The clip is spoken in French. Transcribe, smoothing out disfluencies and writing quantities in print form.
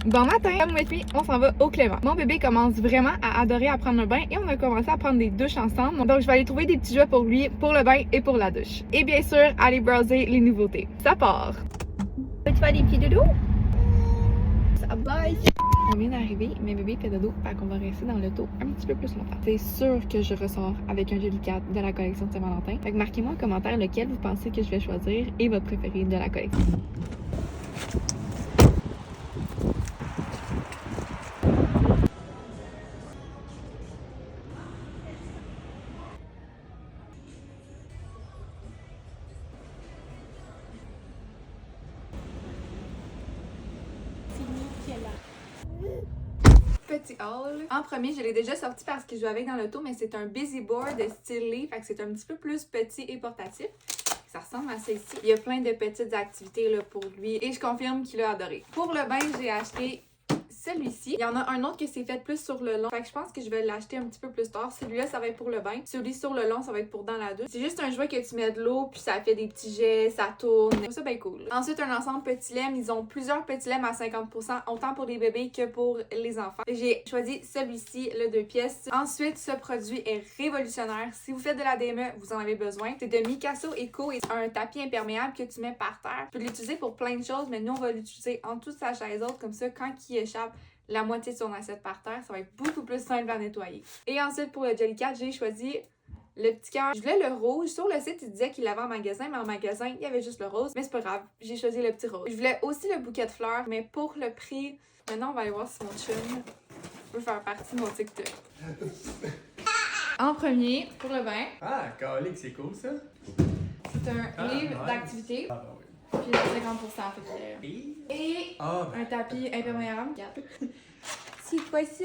Bon matin, come with me, on s'en va au Clément. Mon bébé commence vraiment à adorer à prendre un bain et on a commencé à prendre des douches ensemble. Donc je vais aller trouver des petits jouets pour lui, pour le bain et pour la douche. Et bien sûr, aller browser les nouveautés. Ça part! Peux-tu faire des petits doudous? Ça va ici. On vient d'arriver, mes bébés fait dodo, fait qu'on va rester dans l'auto un petit peu plus longtemps. C'est sûr que je ressors avec un Joli 4 de la collection de Saint-Valentin. Fait que marquez-moi en commentaire lequel vous pensez que je vais choisir et votre préféré de la collection. Petit haul. En premier, je l'ai déjà sorti parce que je vais avec dans l'auto, mais c'est un busy board stylé, fait que c'est un petit peu plus petit et portatif. Ça ressemble à ça ici. Il y a plein de petites activités là, pour lui et je confirme qu'il a adoré. Pour le bain, j'ai acheté celui-ci. Il y en a un autre que c'est fait plus sur le long. Fait que je pense que je vais l'acheter un petit peu plus tard. Celui-là, ça va être pour le bain. Celui sur le long, ça va être pour dans la douche. C'est juste un jouet que tu mets de l'eau, puis ça fait des petits jets, ça tourne. Je trouve ça bien cool. Ensuite, un ensemble petit lait. Ils ont plusieurs petits laits à 50%, autant pour les bébés que pour les enfants. J'ai choisi celui-ci, le 2 pièces. Ensuite, ce produit est révolutionnaire. Si vous faites de la DME, vous en avez besoin. C'est de Mikasso Eco et un tapis imperméable que tu mets par terre. Tu peux l'utiliser pour plein de choses, mais nous, on va l'utiliser en dessous de sa chaise haute. Comme ça, quand il échappe la moitié de son assiette par terre, ça va être beaucoup plus simple à nettoyer. Et ensuite, pour le Joli 4, j'ai choisi le petit cœur. Je voulais le rouge. Sur le site, il disait qu'il l'avait en magasin, mais en magasin, il y avait juste le rose. Mais c'est pas grave, j'ai choisi le petit rose. Je voulais aussi le bouquet de fleurs, mais pour le prix... Maintenant, on va aller voir si mon chum peut faire partie de mon TikTok. En premier, pour le bain. Ah, calique, c'est cool ça. C'est un livre nice. d'activité. Ah, bah oui. Puis 50%. Fait que... Et Ah, ben. un tapis imperméable. C'est quoi ça?